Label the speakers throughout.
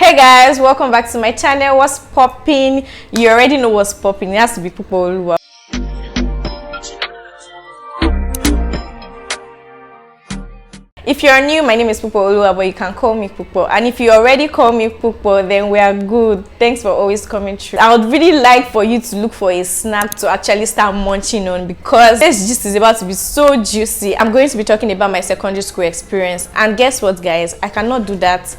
Speaker 1: Hey guys, welcome back to my channel. What's popping? You already know what's popping. It has to be Pupo. If you're new, my name is Pupo Oluwa, but you can call me Pupo. And if you already call me Pupo, then we are good. Thanks for always coming through. I would really like for you to look for a snack to actually start munching on, because this gist is about to be so juicy. I'm going to be talking about my secondary school experience. And guess what, guys? I cannot do that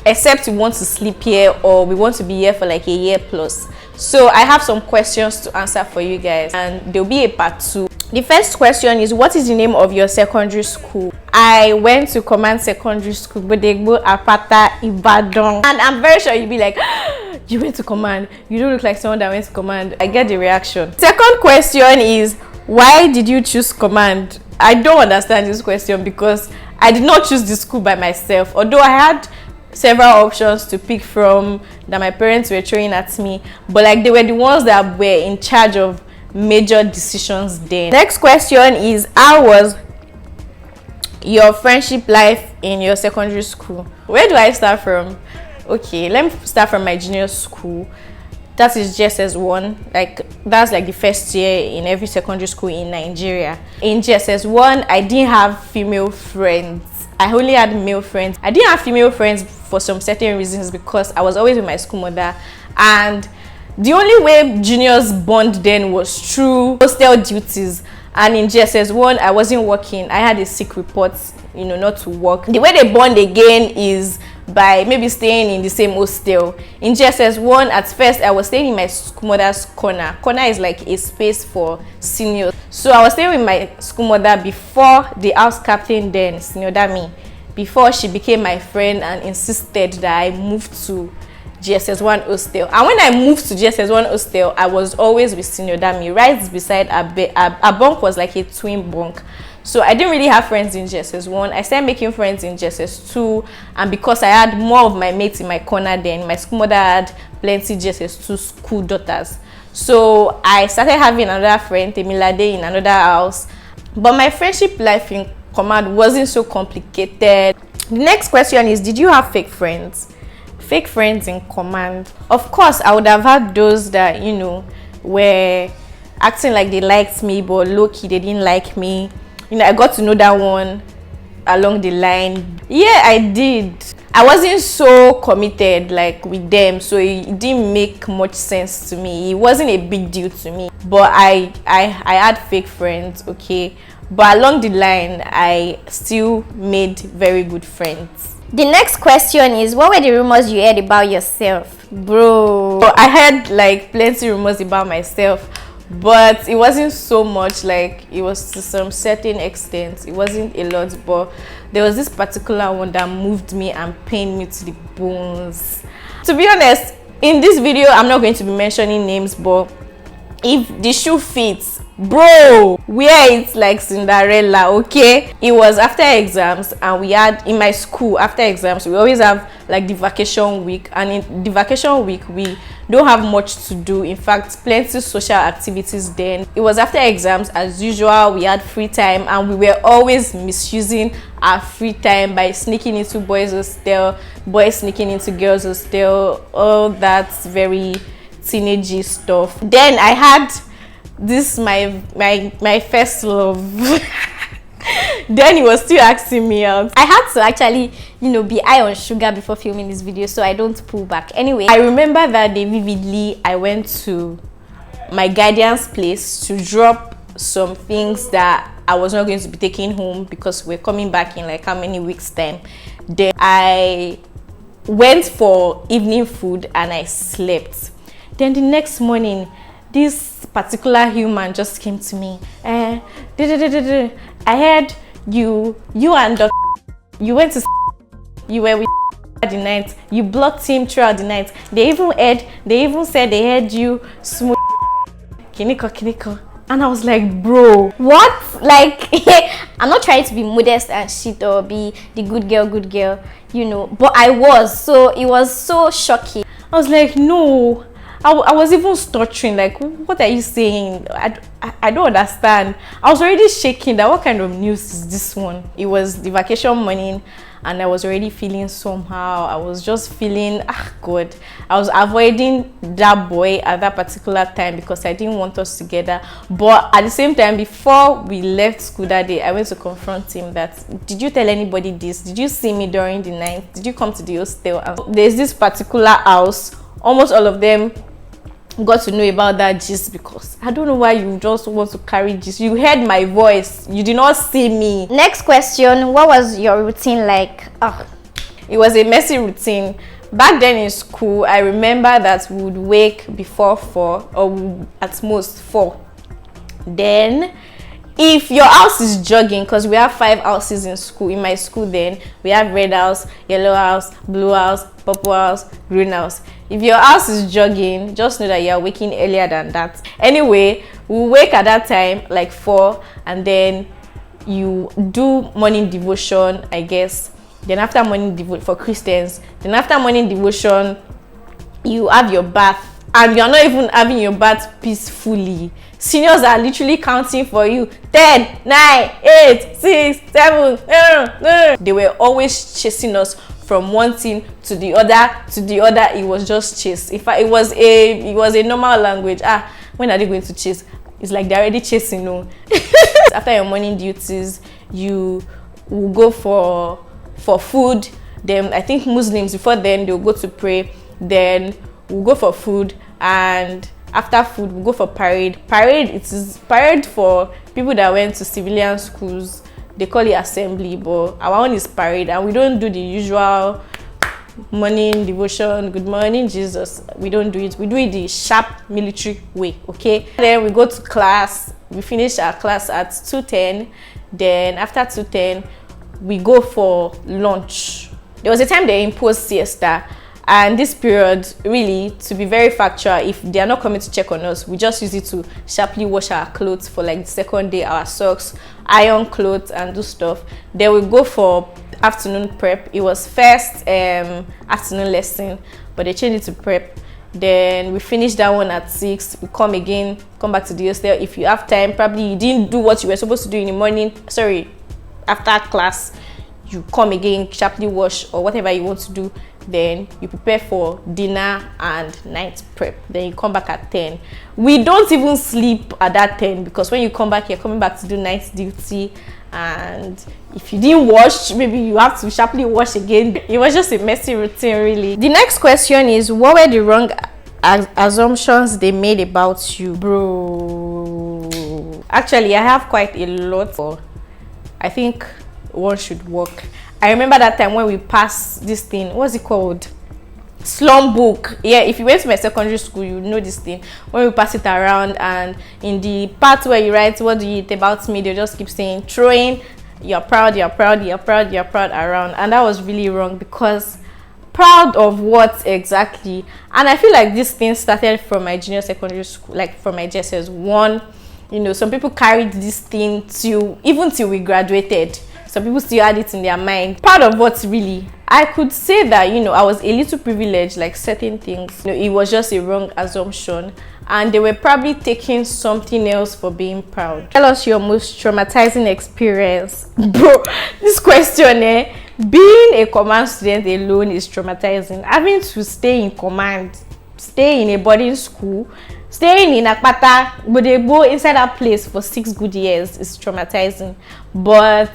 Speaker 1: except we want to sleep here or we want to be here for like a year plus. So I have some questions to answer for you guys, and there'll be a part 2. The first question is, what is the name of your secondary school? I went to Command Secondary School, Bodegbo, Apata, Ibadan. And I'm very sure you'll be like, you went to Command. You don't look like someone that went to Command. I get the reaction. Second question is, why did you choose Command? I don't understand this question because I did not choose the school by myself. Although I had several options to pick from that my parents were throwing at me, but like they were the ones that were in charge of major decisions then. Next question is, how was your friendship life in your secondary school? Where do I start from? Okay, let me start from my junior school. That is GSS1. Like that's like the first year in every secondary school in Nigeria. In GSS1, I didn't have female friends. I only had male friends. I didn't have female friends for some certain reasons, because I was always with my school mother, and the only way juniors bond then was through hostel duties. And in GSS1, I wasn't working. I had a sick report, not to work. The way they bond again is by maybe staying in the same hostel. In GSS1, at first, I was staying in my school mother's corner. Corner is like a space for seniors. So I was staying with my school mother before the house captain then, Senior Dami, before she became my friend and insisted that I move to GSS1 hostel. And when I moved to GSS1 hostel, I was always with Senior Dami, right beside a bunk was like a twin bunk. So I didn't really have friends in GSS1. I started making friends in GSS2, and because I had more of my mates in my corner then, my school mother had plenty GSS2 school daughters. So I started having another friend, Temilade, in another house. But my friendship life in Command wasn't so complicated. The next question is, did you have fake friends? Fake friends in Command? Of course, I would have had those that, were acting like they liked me, but low-key they didn't like me. I got to know that one along the line. Yeah, I did. I wasn't so committed like with them, so it didn't make much sense to me. It wasn't a big deal to me. But I had fake friends, okay? But along the line, I still made very good friends.
Speaker 2: The next question is, what were the rumors you heard about yourself?
Speaker 1: Bro, I heard like plenty rumors about myself, but it wasn't so much. Like it was to some certain extent. It wasn't a lot, but there was this particular one that moved me and pained me to the bones. To be honest, in this video, I'm not going to be mentioning names, but if the shoe fits, bro, wear it like Cinderella, okay? It was after exams, and we had in my school, after exams, we always have like the vacation week, and in the vacation week we don't have much to do. In fact, plenty social activities then. It was after exams, as usual. We had free time, and we were always misusing our free time by sneaking into boys hostel, boys sneaking into girls hostel, all that very teenagey stuff. Then I had this my first love. Then he was still asking me out.
Speaker 2: I had to actually be high on sugar before filming this video, so I don't pull back. Anyway,
Speaker 1: I remember that day vividly. I went to my guardian's place to drop some things that I was not going to be taking home, because we're coming back in like how many weeks time. Then I went for evening food and I slept. Then the next morning, this particular human just came to me. I heard you and Dr. you went to you were with the night. You blocked him throughout the night. They even said they heard you smooth kiniko. And I was like, bro,
Speaker 2: what? Like, I'm not trying to be modest and shit or be the good girl, but I was. So it was so shocking.
Speaker 1: I was like, no, I was even stuttering, like, what are you saying? I don't understand. I was already shaking that what kind of news is this one? It was the vacation morning, and I was already feeling somehow. I was just feeling, God. I was avoiding that boy at that particular time because I didn't want us together. But at the same time, before we left school that day, I went to confront him that, did you tell anybody this? Did you see me during the night? Did you come to the hostel? And there's this particular house, almost all of them got to know about that gist, because I don't know why you just want to carry gist. You heard my voice, you did not see me.
Speaker 2: Next question, what was your routine like?
Speaker 1: It was a messy routine. Back then in school, I remember that we would wake before 4, or at most 4. Then if your house is jogging, because we have 5 houses in school, in my school, then we have red house, yellow house, blue house, purple house, green house. If your house is jogging, just know that you are waking earlier than that. Anyway, we wake at that time like 4, and then you do morning devotion, I guess. Then after morning devotion for Christians, then after morning devotion, you have your bath, and you're not even having your bath peacefully. Seniors are literally counting for you. 10, 9, 8, 6, 7. They were always chasing us from one thing to the other to the other. It was just chase. In fact, it was a normal language. When are they going to chase? It's like they're already chasing, no. After your morning duties, you will go for food. Then I think Muslims, before then they'll go to pray. Then we'll go for food, and after food we'll go for parade. It is parade for people that went to civilian schools. They call it assembly, but our own is parade, and we don't do the usual morning devotion, good morning Jesus. We don't do it. We do it the sharp military way, okay? Then we go to class. We finish our class at 2:10. Then after 2:10 we go for lunch. There was a time they imposed siesta, and this period, really, to be very factual, if they are not coming to check on us, we just use it to sharply wash our clothes for like the second day, our socks, iron clothes, and do stuff. Then we go for afternoon prep. It was first afternoon lesson, but they changed it to prep. Then we finish that one at 6. We come back to the hostel. If you have time, probably you didn't do what you were supposed to do in the morning, after class, you come again, sharply wash or whatever you want to do. Then you prepare for dinner and night prep. Then you come back at 10. We don't even sleep at that 10, because when you come back, you're coming back to do night duty, and if you didn't wash, maybe you have to sharply wash again. It was just a messy routine, really. The next question is, what were the wrong assumptions they made about you? Bro, actually I have quite a lot, but I think one should work. I remember that time when we passed this thing, what's it called? Slum book. Yeah, if you went to my secondary school, you know this thing. When we pass it around, and in the part where you write what do you eat about me, they just keep saying throwing you're proud, you're proud, you're proud, you're proud around. And that was really wrong, because proud of what exactly? And I feel like this thing started from my junior secondary school, like from my JSS 1. You know, some people carried this thing till we graduated. Some people still had it in their mind. Part of what, really, I could say that, you know, I was a little privileged, like certain things. You know, it was just a wrong assumption, and they were probably taking something else for being proud. Tell us your most traumatizing experience. Bro, this question, being a command student alone is traumatizing. Having to stay in command, stay in a boarding school, staying in Akpata, but they go inside that place for 6 good years is traumatizing. But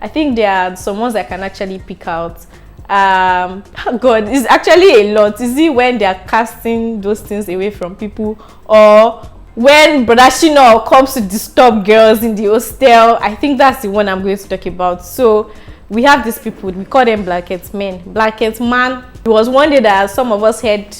Speaker 1: I think there are some ones I can actually pick out. God, it's actually a lot. Is it when they are casting those things away from people, or when Brother Shino comes to disturb girls in the hostel? I think that's the one I'm going to talk about. So we have these people, we call them blanket men. Blanket man. It was one day that some of us had,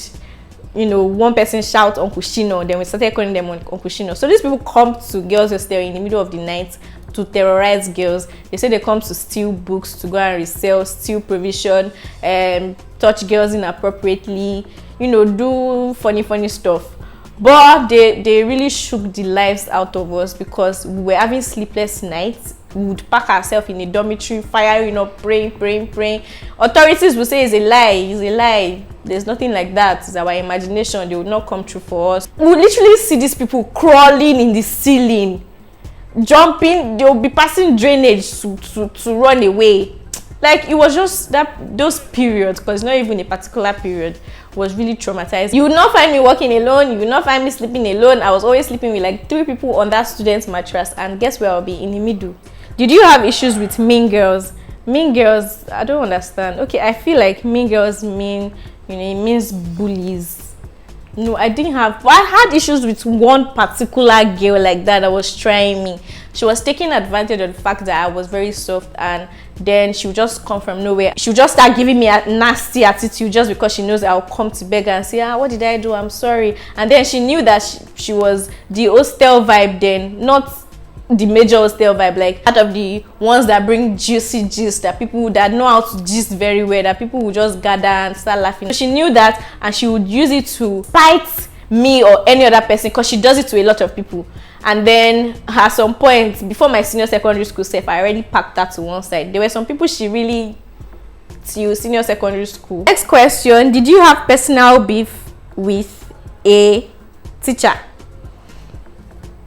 Speaker 1: you know, one person shout Uncle Shino, then we started calling them Uncle Shino. So these people come to girls' hostel in the middle of the night to terrorize girls. They say they come to steal books, to go and resell, steal provision, touch girls inappropriately, you know, do funny stuff. But they really shook the lives out of us, because we were having sleepless nights. would pack herself in a dormitory, firing up, praying. Authorities will say it's a lie. There's nothing like that. It's our imagination. They will not come true for us. We literally see these people crawling in the ceiling, jumping. They'll be passing drainage to run away. Like, it was just that those periods, because not even a particular period, was really traumatizing. You would not find me walking alone. You would not find me sleeping alone. I was always sleeping with like 3 people on that student's mattress, and guess where I'll be? In the middle. Did you have issues with mean girls? Mean girls, I don't understand. Okay, I feel like mean girls mean, it means bullies. No, I didn't have. I had issues with one particular girl like that was trying me. She was taking advantage of the fact that I was very soft, and then she would just come from nowhere. She would just start giving me a nasty attitude just because she knows I'll come to beg her and say, what did I do? I'm sorry. And then she knew that she was the hostel vibe then, not the major hostel vibe, like part of the ones that bring juicy gist, that people that know how to gist very well, that people will just gather and start laughing. So she knew that, and she would use it to fight me or any other person, because she does it to a lot of people. And then at some point before my senior secondary school self, I already packed that to one side. There were some people she really till senior secondary school. Next question, did you have personal beef with a teacher?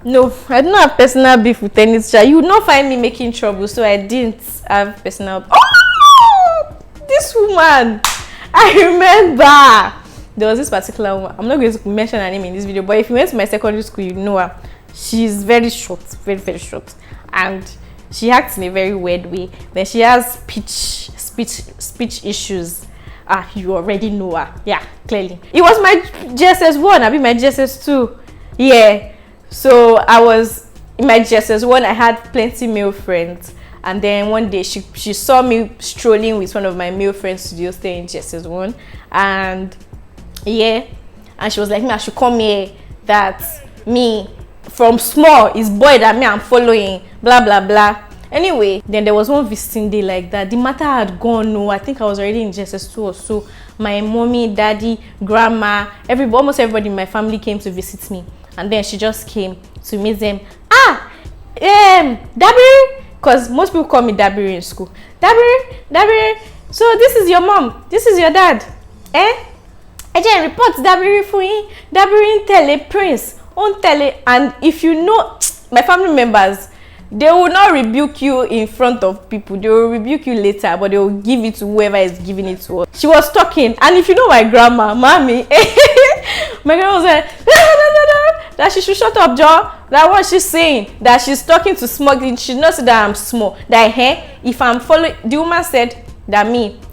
Speaker 1: No, I don't have personal beef with any teacher. You would not find me making trouble, so I didn't have personal. Oh, this woman, I remember. There was this particular woman. I'm not going to mention her name in this video, but if you went to my secondary school, you know her. She's very short, very short, and she acts in a very weird way. Then she has speech issues. You already know her. Yeah, clearly. It was my GSS1. I mean my GSS2. Yeah. So I was in my GSS1. I had plenty male friends, and then one day she saw me strolling with one of my male friends to the hostel in GSS1, and yeah, and she was like, me, I should come here, that me from small is boy that me I'm following, blah blah blah. Anyway, then there was one visiting day like that. The matter had gone. No, I think I was already in GSS2 or so. My mommy, daddy, grandma, almost everybody in my family came to visit me, and then she just came to meet them. Dabiri, because most people call me Dabiri in school. Dabiri, so this is your mom, this is your dad, I just report Dabiri for you. Dabiri tell a prince, on tell it. And if you know my family members, they will not rebuke you in front of people. They will rebuke you later, but they will give it to whoever is giving it to us. She was talking, and if you know my grandma, mommy, my grandma was like, that she should shut up, Joe. That what she's saying, that she's talking to small. She knows that I'm small. That if I'm following, the woman said that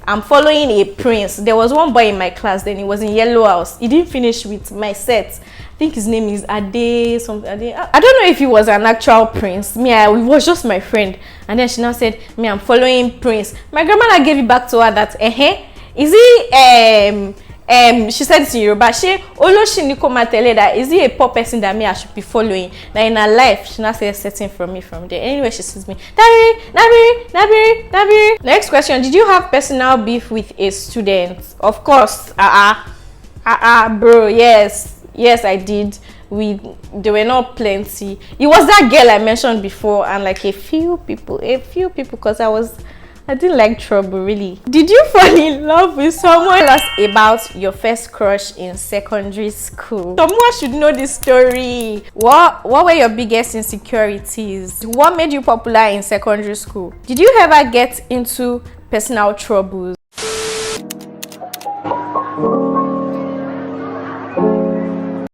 Speaker 1: I'm following a prince. There was one boy in my class then, he was in Yellow House. He didn't finish with my set. I think his name is Ade something. Ade. I don't know if he was an actual prince. He was just my friend. And then she now said, I'm following prince. My grandmother gave it back to her that is he she said it in Yoruba, that is he a poor person that I should be following? That in her life, she now said setting from me from there. Anyway, she sees me. Dabiri. Next question, did you have personal beef with a student? Of course. Bro, yes, I did. There were not plenty. It was that girl I mentioned before, and like a few people, because I didn't like trouble, really. Did you fall in love with someone? Tell us about your first crush in secondary school. Someone should know this story. What were your biggest insecurities? What made you popular in secondary school? Did you ever get into personal troubles?